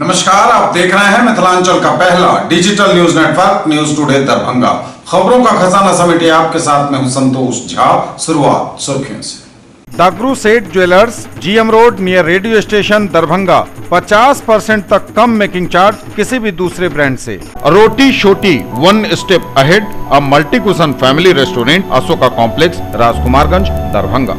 नमस्कार, आप देख रहे हैं मिथिलांचल का पहला digital news network news today Darbhanga. खबरों का खजाना समेटे आपके साथ में हूं संतोष झा। शुरुआत सुर्खियों से। दागरू सेठ jewellers, GM road near radio station Darbhanga. 50% तक कम मेकिंग चार्ज किसी भी दूसरे ब्रांड से। Roti Shoti one step ahead, a multi cuisine family restaurant, Ashoka complex, Rajkumarganj, Darbhanga.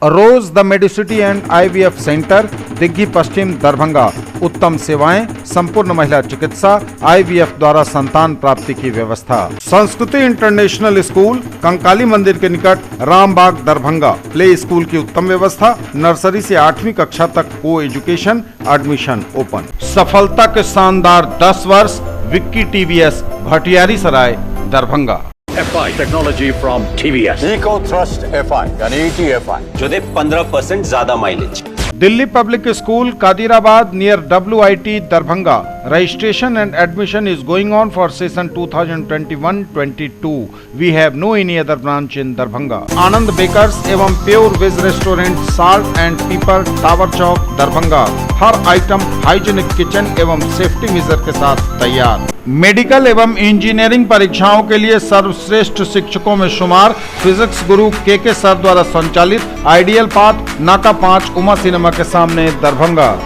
Rose the medicity and IVF centre, Digghi Paschim, Darbhanga. उत्तम सेवाएं, संपूर्ण महिला चिकित्सा, आईवीएफ द्वारा संतान प्राप्ति की व्यवस्था। संस्कृति इंटरनेशनल स्कूल, कंकाली मंदिर के निकट, रामबाग, दरभंगा। प्ले स्कूल की उत्तम व्यवस्था, नर्सरी से 8वीं कक्षा तक को एजुकेशन, एडमिशन ओपन। सफलता के शानदार 10 वर्ष, Vicky TVS, Bhatiyari Sarai, Darbhanga. FI technology from TVS, eco thrust FI यानी ETFI जो दे 15% ज्यादा mileage. Delhi public school, Kadirabad near WIT, Darbhanga. Registration and admission is going on for session 2021-22. We have no any other branch in Darbhanga. Anand bakers एवं pure veg restaurant, salt and pepper, tower Chowk, Darbhanga. हर item hygienic kitchen एवं safety measure के साथ तैयार। Medical एवं engineering परीक्षाओं के लिए सर्वश्रेष्ठ शिक्षकों में शुमार। फिजिक्स गुरु के सर द्वारा संचालित आइडियल पाथ, नाका 5, उमा सिनेमा के सामने, दरभंगा।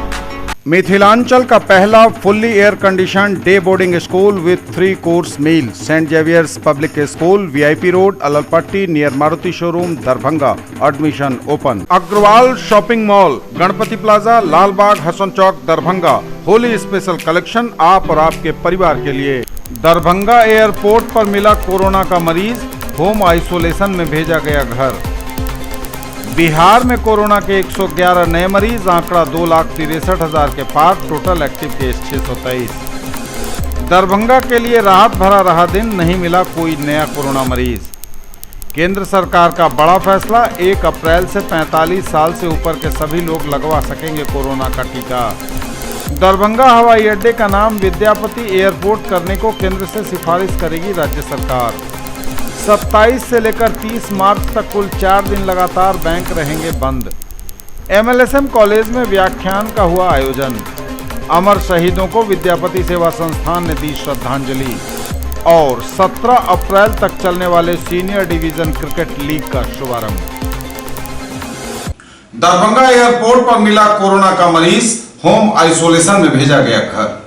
मिथिलांचल का पहला fully air condition day boarding school with 3 course meal, Saint Xavier's public school, VIP road, Allalpatti near Maruti showroom, Darbhanga. Admission open. Agrawal shopping mall, Ganpati plaza, Lalbagh, Hasan Chowk, Darbhanga. Holi special collection आप और आपके परिवार के लिए। दरभंगा एयरपोर्ट पर मिला कोरोना का मरीज, होम आइसोलेशन में भेजा गया घर। बिहार में कोरोना के 111 नए मरीज, आंकड़ा 2,63,000 के पार। Total active case 623। दरभंगा के लिए राहत भरा रहा दिन, नहीं मिला कोई नया कोरोना मरीज। केंद्र सरकार का बड़ा फैसला, 1 अप्रैल से 45 साल से ऊपर के सभी लोग लगवा सकेंगे कोरोना का टीका। दरभंगा हवाई अड्डे का नाम विद्यापति एयरपोर्ट करने को केंद्र से सिफारिश करेगी राज्य सरकार। 27 से लेकर 30 मार्च तक कुल 4 दिन लगातार बैंक रहेंगे बंद। MLSM कॉलेज में व्याख्यान का हुआ आयोजन। अमर शहीदों को विद्यापति सेवा संस्थान ने दी श्रद्धांजलि। और 17 अप्रैल तक चलने वाले सीनियर डिवीजन क्रिकेट लीग का शुभारंभ। दरभंगा एयरपोर्ट पर मिला कोरोना का मरीज, होम आइसोलेशन में भेजा गया घर।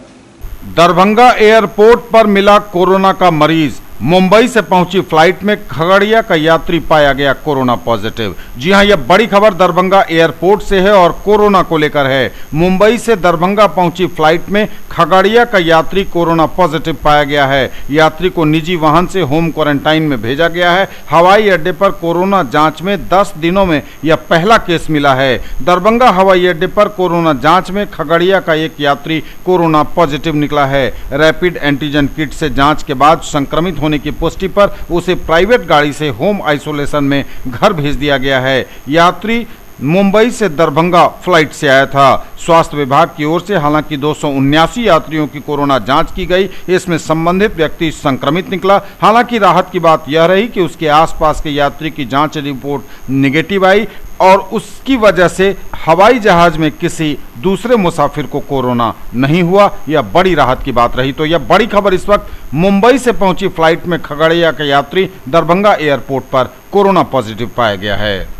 दरभंगा एयरपोर्ट पर मिला कोरोना का मरीज। मुंबई से पहुंची फ्लाइट में खगड़िया का यात्री पाया गया कोरोना पॉजिटिव। जी हां, यह बड़ी खबर दरभंगा एयरपोर्ट से है और कोरोना को लेकर है। मुंबई से दरभंगा पहुंची फ्लाइट में खगड़िया का यात्री कोरोना पॉजिटिव पाया गया है। यात्री को निजी वाहन से होम क्वारंटाइन में भेजा गया है। हवाई अड्डे पर कोरोना जांच में 10 दिनों में यह पहला केस मिला है। दरभंगा हवाई अड्डे पर कोरोना जांच में खगड़िया का एक यात्री कोरोना पॉजिटिव निकला है। रैपिड एंटीजन किट से जांच के बाद संक्रमित होने की पुष्टि पर उसे प्राइवेट गाड़ी से होम आइसोलेशन में घर भेज दिया गया है। यात्री मुंबई से दरभंगा फ्लाइट से आया था। स्वास्थ्य विभाग की ओर से हालांकि 279 यात्रियों की कोरोना जांच की गई। इसमें संबंधित व्यक्ति संक्रमित निकला। हालांकि राहत की बात यह रही कि उसके आसपास के यात्री की जांच रिपोर्ट नेगेटिव आई और उसकी वजह से हवाई जहाज में किसी दूसरे मुसाफिर को कोरोना नहीं हुआ। यह बड़ी राहत की बात रही। तो यह बड़ी खबर इस वक्त मुंबई से पहुंची फ्लाइट में खगड़िया के यात्री दरभंगा एयरपोर्ट पर कोरोना पॉजिटिव पाया गया है।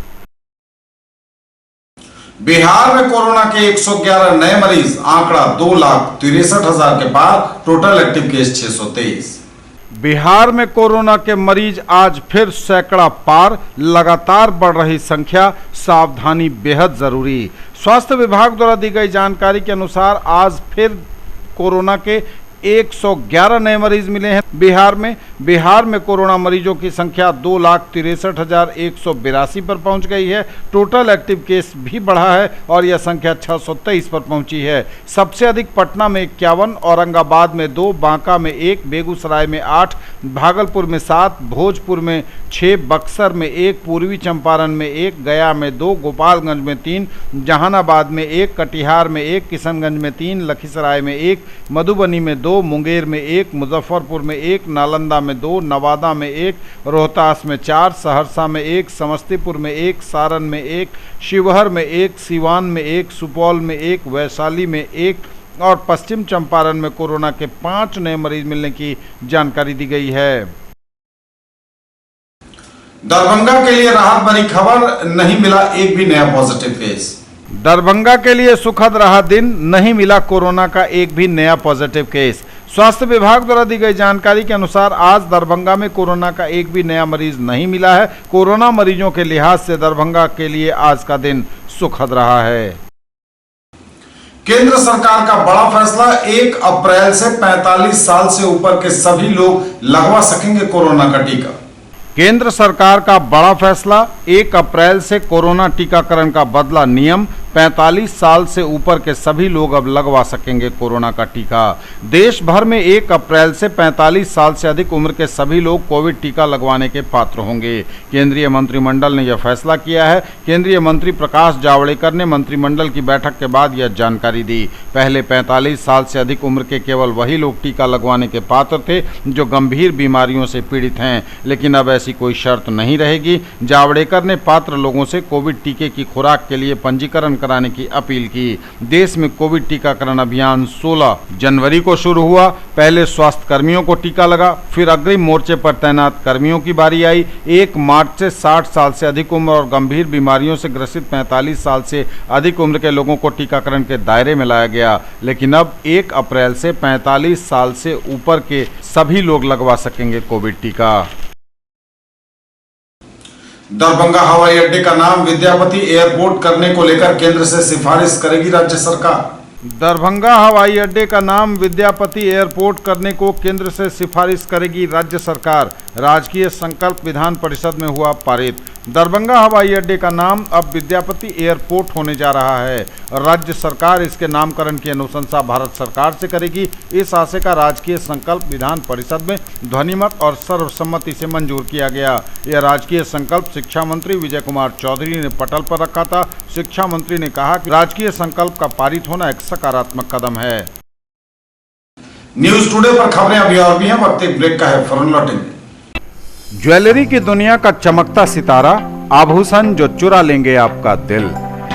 बिहार में कोरोना के 111 नए मरीज, आंकड़ा 2,63,000 के पार। Total active case 623। बिहार में कोरोना के मरीज आज फिर सैकड़ा पार। लगातार बढ़ रही संख्या, सावधानी बेहद जरूरी। स्वास्थ्य विभाग द्वारा दी गई जानकारी के अनुसार आज फिर कोरोना के 111 नए मरीज मिले हैं बिहार में कोरोना मरीजों की संख्या 2,63,182 पर पहुंच गई है। टोटल एक्टिव केस भी बढ़ा है और यह संख्या 623 पर पहुंची है। सबसे अधिक पटना में 51, औरंगाबाद में 2, बांका में 1, बेगूसराय में 8, भागलपुर में 7, भोजपुर में 6, बक्सर में 1, पूर्वी चंपारण में 1, गया में 2, गोपालगंज में 3, जहानाबाद में 1, कटिहार में 1, किशनगंज में 3, लखीसराय में 1, मधुबनी में 2, मुंगेर में 1, मुजफ्फरपुर में 1, नालंदा में 2, नवादा में 1, रोहतास में 4, सहरसा में 1, समस्तीपुर में 1, सारण में 1, शिवहर में 1, सिवान में 1, सुपौल में 1, वैशाली में 1, और पश्चिम चंपारण में कोरोना के 5 नए मरीज मिलने की जानकारी दी गई है। दरभंगा के लिए राहत भरी खबर, नहीं मिला एक भी नया पॉजिटिव केस। दरभंगा के लिए सुखद रहा दिन, नहीं मिला कोरोना का एक भी नया पॉजिटिव केस। स्वास्थ्य विभाग द्वारा दी गई जानकारी के अनुसार आज दरभंगा में कोरोना का एक भी नया मरीज नहीं मिला है। कोरोना मरीजों के लिहाज से दरभंगा के लिए आज का दिन सुखद रहा है। केंद्र सरकार का बड़ा फैसला, 1 अप्रैल से 45 साल से ऊपर के सभी लोग लगवा सकेंगे कोरोना का टीका। केंद्र सरकार का बड़ा फैसला, 1 अप्रैल से कोरोना टीकाकरण का बदला नियम। 45 साल से ऊपर के सभी लोग अब लगवा सकेंगे कोरोना का टीका। देश भर में 1 अप्रैल से 45 साल से अधिक उम्र के सभी लोग कोविड टीका लगवाने के पात्र होंगे। केंद्रीय मंत्रिमंडल ने यह फैसला किया है। केंद्रीय मंत्री प्रकाश जावड़ेकर ने मंत्रिमंडल की बैठक के बाद यह जानकारी दी। पहले 45 साल से अधिक उम्र के केवल वही लोग टीका लगवाने के पात्र थे जो गंभीर बीमारियों से पीड़ित हैं, लेकिन अब ऐसी कोई शर्त नहीं रहेगी। जावड़ेकर ने पात्र लोगों से कोविड टीके की खुराक के लिए पंजीकरण कराने की अपील की। देश में कोविड टीकाकरण अभियान 16 जनवरी को शुरू हुआ। पहले स्वास्थ्य कर्मियों को टीका लगा, फिर अग्रिम मोर्चे पर तैनात कर्मियों की बारी आई। 1 मार्च से 60 साल से अधिक उम्र और गंभीर बीमारियों से ग्रसित 45 साल से अधिक उम्र के लोगों को टीकाकरण के दायरे में लाया गया, लेकिन अब 1 अप्रैल से 45 साल से ऊपर के सभी लोग लगवा सकेंगे कोविड टीका। दरभंगा हवाई अड्डे का नाम विद्यापति एयरपोर्ट करने को लेकर केंद्र से सिफारिश करेगी राज्य सरकार। दरभंगा हवाई अड्डे का नाम विद्यापति एयरपोर्ट करने को केंद्र से सिफारिश करेगी राज्य सरकार। राजकीय संकल्प विधान परिषद में हुआ पारित। दरभंगा हवाई अड्डे का नाम अब विद्यापति एयरपोर्ट होने जा रहा है। राज्य सरकार इसके नामकरण की अनुशंसा भारत सरकार से करेगी। इस आशय का राजकीय संकल्प विधान परिषद में ध्वनिमत और सर्वसम्मति से मंजूर किया गया। यह राजकीय संकल्प शिक्षा मंत्री विजय कुमार चौधरी ने पटल पर रखा था। शिक्षा मंत्री ने कहा कि राजकीय संकल्प का पारित होना एक सकारात्मक कदम है। न्यूज टुडे पर खबरें अभी और भी हैं, वक्त एक ब्रेक का है, फौरन लौटेंगे। ज्वेलरी की दुनिया का चमकता सितारा, आभूषण जो चुरा लेंगे आपका दिल।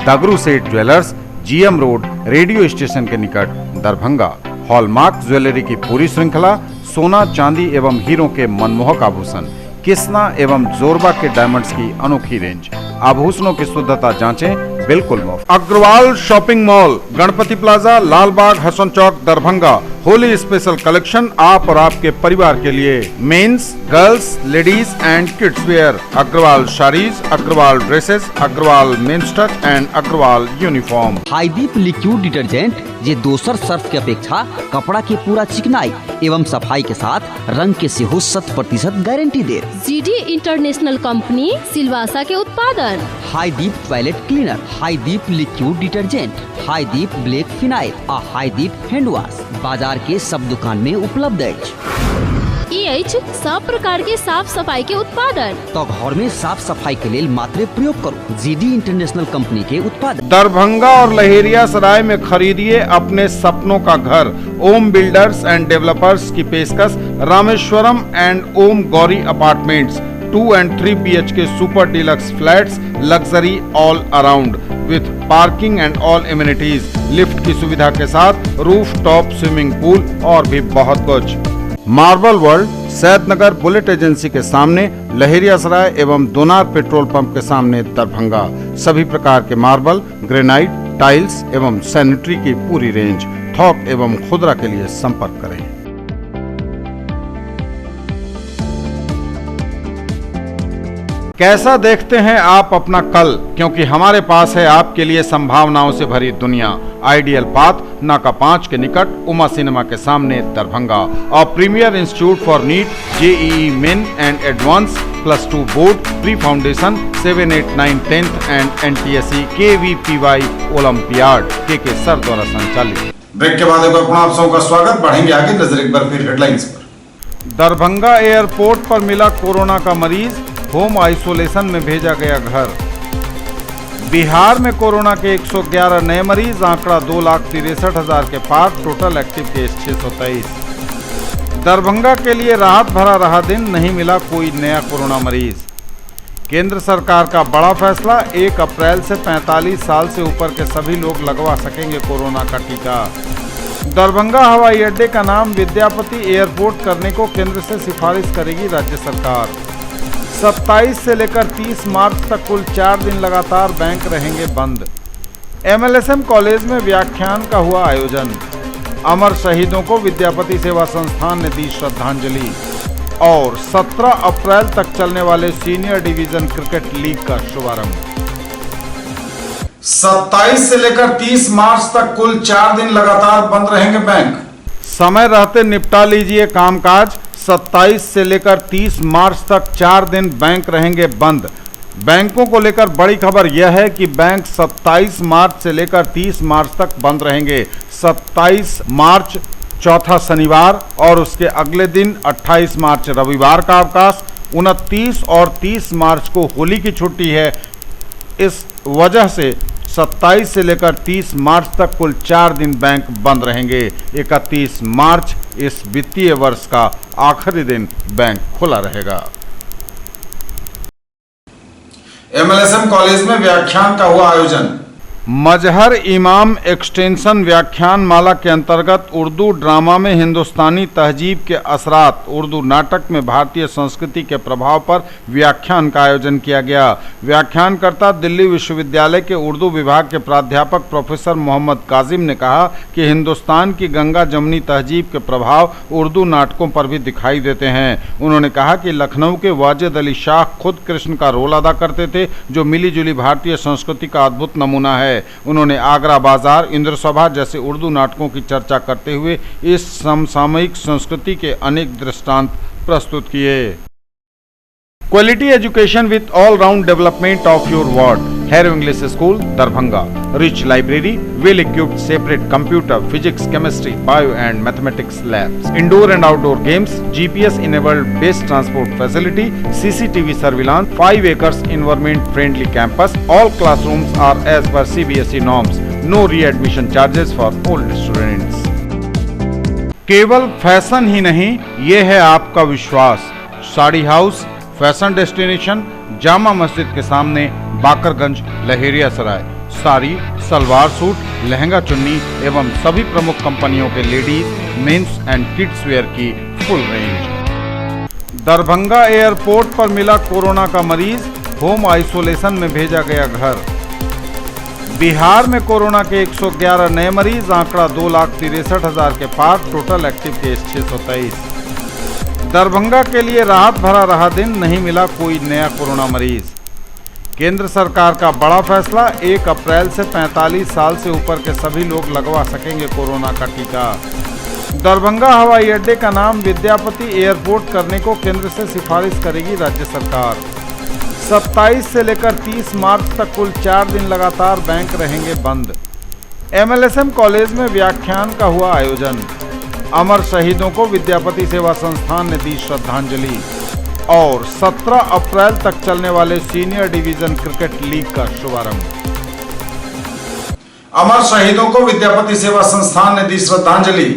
दगरू सेठ jewellers, GM road, radio station के निकट, दरभंगा। हॉलमार्क ज्वेलरी की पूरी श्रृंखला, सोना चांदी एवं हीरों के मनमोहक आभूषण, किस्ना एवं जोरबा के डायमंड्स की अनोखी रेंज। आभूषणों की शुद्धता जांचें, बिल्कुल मुफ्त। Agrawal shopping mall, Ganpati plaza, Lalbagh, Hasan चौक, दरभंगा। होली स्पेशल कलेक्शन आप और आपके परिवार के लिए। Mens, girls, ladies and kids wear. Agrawal saris, Agrawal dresses, Agrawal mens touch and Agrawal uniform. हाईदीप लिक्विड डिटर्जेंट जे दोसर सर्फ के अपेक्षा कपड़ा के पूरा चिकनाई एवं सफाई के साथ रंग के सेहो 100% गारंटी दे। जीडी इंटरनेशनल कंपनी सिलवासा के उत्पादन। हाईदीप टॉयलेट क्लीनर, हाईदीप लिक्विड डिटर्जेंट, हाईदीप ब्लैक फिनाइल आ हाईदीप हैंड वॉश बाजार के सब दुकान में उपलब्ध अछि। सब प्रकार के साफ सफाई के उत्पादन तो घर में साफ सफाई के लिए मात्र प्रयोग करो जीडी इंटरनेशनल कंपनी के उत्पादन। दरभंगा और लहेरियासराय में खरीदिए अपने सपनों का घर। ओम बिल्डर्स एंड डेवलपर्स की पेशकश। Rameshwaram and Om Gauri apartments, 2 and 3 BHK super deluxe flats, luxury all around with parking and all amenities, lift की सुविधा के साथ, रूफ टॉप स्विमिंग पूल और भी बहुत कुछ। Marble world, Saidnagar bullet agency के सामने, लहेरियासराय एवं दोनार पेट्रोल पंप के सामने, दरभंगा। सभी प्रकार के मार्बल, ग्रेनाइट, टाइल्स एवं सैनिटरी की पूरी रेंज। थोक एवं खुदरा के लिए संपर्क करें। कैसा देखते हैं आप अपना कल, क्योंकि हमारे पास है आपके लिए संभावनाओं से भरी दुनिया। आइडियल पाथ, नाका 5 के निकट, उमा सिनेमा के सामने, दरभंगा। और premier institute for NEET, JEE main and advance, +2 board, pre foundation, 7, 8, 9, 10th and NTSC KVPY olympiad के सर द्वारा संचालित। ब्रेक के बाद एक बार आप सबका स्वागत। बढ़ेंगे आगे, नजर एक बार फिर हेडलाइंस पर। दरभंगा एयरपोर्ट पर मिला कोरोना का मरीज, होम आइसोलेशन में भेजा गया घर। बिहार में कोरोना के 111 नए मरीज, आंकड़ा 2,63,000 के पार। Total active case 623। दरभंगा के लिए राहत भरा रहा दिन, नहीं मिला कोई नया कोरोना मरीज। केंद्र सरकार का बड़ा फैसला, 1 अप्रैल से 45 साल से ऊपर के सभी लोग लगवा सकेंगे कोरोना का टीका। दरभंगा हवाई अड्डे का नाम विद्यापति एयरपोर्ट करने को केंद्र से सिफारिश करेगी राज्य सरकार। 27 से लेकर 30 मार्च तक कुल 4 दिन लगातार बैंक रहेंगे बंद। MLSM कॉलेज में व्याख्यान का हुआ आयोजन। अमर शहीदों को विद्यापति सेवा संस्थान ने दी श्रद्धांजलि। और 17 अप्रैल तक चलने वाले सीनियर डिवीजन क्रिकेट लीग का शुभारंभ। 27 से लेकर 30 मार्च तक कुल 4 दिन लगातार बंद रहेंगे बैंक। समय रहते निपटा लीजिए कामकाज। 27 से लेकर 30 मार्च तक 4 दिन बैंक रहेंगे बंद। बैंकों को लेकर बड़ी खबर यह है कि बैंक 27 मार्च से लेकर 30 मार्च तक बंद रहेंगे। 27 मार्च चौथा शनिवार और उसके अगले दिन 28 मार्च रविवार का अवकाश। 29 और 30 मार्च को होली की छुट्टी है। इस वजह से 27 से लेकर 30 मार्च तक कुल 4 दिन बैंक बंद रहेंगे। 31 मार्च इस वित्तीय वर्ष का आखिरी दिन बैंक खुला रहेगा। MLSM कॉलेज में व्याख्यान का हुआ आयोजन। मजहर इमाम एक्सटेंशन व्याख्यान माला के अंतर्गत उर्दू ड्रामा में हिंदुस्तानी तहजीब के असरात, उर्दू नाटक में भारतीय संस्कृति के प्रभाव पर व्याख्यान का आयोजन किया गया। व्याख्यानकर्ता दिल्ली विश्वविद्यालय के उर्दू विभाग के प्राध्यापक प्रोफेसर मोहम्मद काजिम ने कहा कि हिंदुस्तान की गंगा जमनी तहजीब के प्रभाव उर्दू नाटकों पर भी दिखाई देते हैं। उन्होंने कहा कि लखनऊ के वाजिद अली शाह खुद कृष्ण का रोल अदा करते थे, जो मिली जुली भारतीय संस्कृति का अद्भुत नमूना है। उन्होंने आगरा बाजार, इंद्र सभा जैसे उर्दू नाटकों की चर्चा करते हुए इस समसामयिक संस्कृति के अनेक दृष्टांत प्रस्तुत किए। Quality education with all round development of your ward. Harrow English school Darbhanga. Rich library, well equipped separate computer, physics, chemistry, bio and mathematics labs, indoor and outdoor games, GPS enabled best transport facility, CCTV surveillance, 5 acres environment friendly campus. All classrooms are as per CBSE norms. No readmission charges for old students. केवल fashion ही नहीं, ये है आपका विश्वास। Sari house fashion destination, Jama Masjid के सामने, Bakarganj, Laheriya Sarai. Sari, salwar suit, lehenga chunni एवं सभी प्रमुख कंपनियों के ladies, men's and kids wear की फुल रेंज। दरभंगा एयरपोर्ट पर मिला कोरोना का मरीज, होम आइसोलेशन में भेजा गया घर। बिहार में कोरोना के 111 नए मरीज, आंकड़ा 2,63,000 के पार। Total active case 623। दरभंगा के लिए राहत भरा रहा दिन, नहीं मिला कोई नया कोरोना मरीज। केंद्र सरकार का बड़ा फैसला, 1 अप्रैल से 45 साल से ऊपर के सभी लोग लगवा सकेंगे कोरोना का टीका। दरभंगा हवाई अड्डे का नाम विद्यापति एयरपोर्ट करने को केंद्र से सिफारिश करेगी राज्य सरकार। 27 से लेकर 30 मार्च तक कुल 4 दिन लगातार बैंक रहेंगे बंद। MLSM कॉलेज में व्याख्यान का हुआ आयोजन। अमर शहीदों को विद्यापति सेवा संस्थान ने दी श्रद्धांजलि। और 17 अप्रैल तक चलने वाले सीनियर डिवीजन क्रिकेट लीग का शुभारंभ। अमर शहीदों को विद्यापति सेवा संस्थान ने दी श्रद्धांजलि।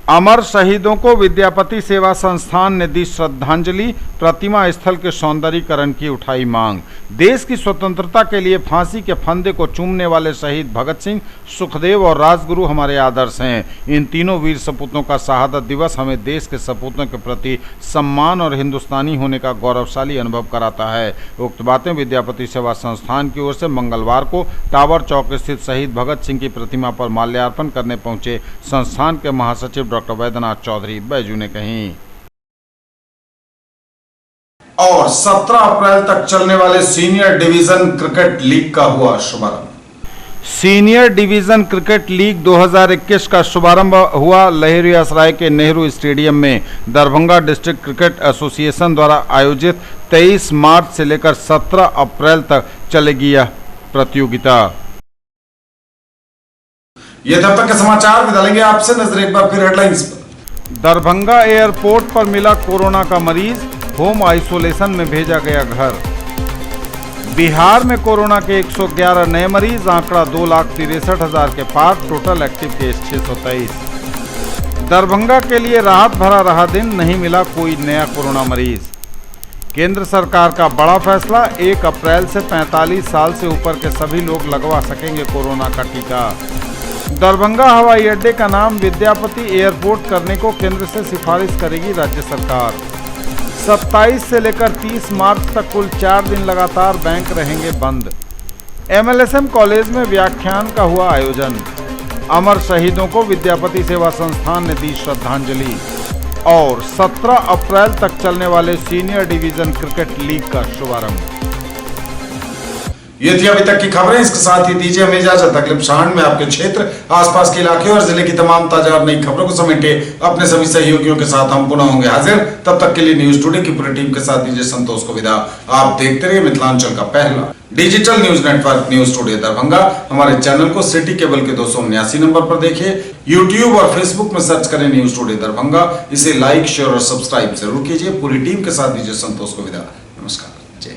अमर शहीदों को विद्यापति सेवा संस्थान ने दी श्रद्धांजलि। प्रतिमा स्थल के सौंदर्यीकरण की उठाई मांग। देश की स्वतंत्रता के लिए फांसी के फंदे को चूमने वाले शहीद भगत सिंह, सुखदेव और राजगुरु हमारे आदर्श हैं। इन तीनों वीर सपूतों का शहादत दिवस हमें देश के सपूतों के प्रति सम्मान और हिंदुस्तानी होने का गौरवशाली अनुभव कराता है। उक्त बातें विद्यापति सेवा संस्थान की ओर से मंगलवार को टावर चौक स्थित शहीद भगत सिंह की प्रतिमा पर माल्यार्पण करने पहुंचे संस्थान के महासचिव डॉक्टर वैद्यनाथ चौधरी बैजू ने कही। और 17 अप्रैल तक चलने वाले सीनियर डिवीजन क्रिकेट लीग का हुआ शुभारंभ। सीनियर डिवीजन क्रिकेट लीग 2021 का शुभारंभ हुआ लहेरियासराय के नेहरू स्टेडियम में। दरभंगा डिस्ट्रिक्ट क्रिकेट एसोसिएशन द्वारा आयोजित 23 मार्च से लेकर 17 अप्रैल तक चलेगी यह प्रतियोगिता। ये तब तक के समाचार, विदा लेंगे आपसे। नजर एक बार फिर हेडलाइंस पर। दरभंगा एयरपोर्ट पर मिला कोरोना का मरीज, होम आइसोलेशन में भेजा गया घर। बिहार में कोरोना के 111 नए मरीज, आंकड़ा 2,63,000 के पार। Total active case 623। दरभंगा के लिए राहत भरा रहा दिन, नहीं मिला कोई नया कोरोना मरीज। केंद्र सरकार का बड़ा फैसला, 1 अप्रैल से 45 साल से ऊपर के सभी लोग लगवा सकेंगे कोरोना का टीका। दरभंगा हवाई अड्डे का नाम विद्यापति एयरपोर्ट करने को केंद्र से सिफारिश करेगी राज्य सरकार। 27 से लेकर 30 मार्च तक कुल 4 दिन लगातार बैंक रहेंगे बंद। MLSM कॉलेज में व्याख्यान का हुआ आयोजन। अमर शहीदों को विद्यापति सेवा संस्थान ने दी श्रद्धांजलि। और 17 अप्रैल तक चलने वाले सीनियर डिवीजन क्रिकेट लीग का शुभारंभ। ये थी अभी तक की खबरें। इसके साथ ही दीजिए हमें इजाजत। अगले क्षण में आपके क्षेत्र, आसपास के इलाके और जिले की तमाम ताजा और नई खबरों को समेटे अपने सभी सहयोगियों के साथ हम पुनः होंगे हाजिर। तब तक के लिए न्यूज टुडे की पूरी टीम के साथ दीजिए संतोष को विदा। आप देखते रहिए मिथिलांचल का पहला digital news network news today Darbhanga. हमारे चैनल को सिटी केबल के 279 नंबर पर देखिए। यूट्यूब और फेसबुक में सर्च करें न्यूज टुडे दरभंगा। इसे लाइक, शेयर और सब्सक्राइब जरूर कीजिए। पूरी टीम के साथ दीजिए संतोष को विदा। नमस्कार, जय।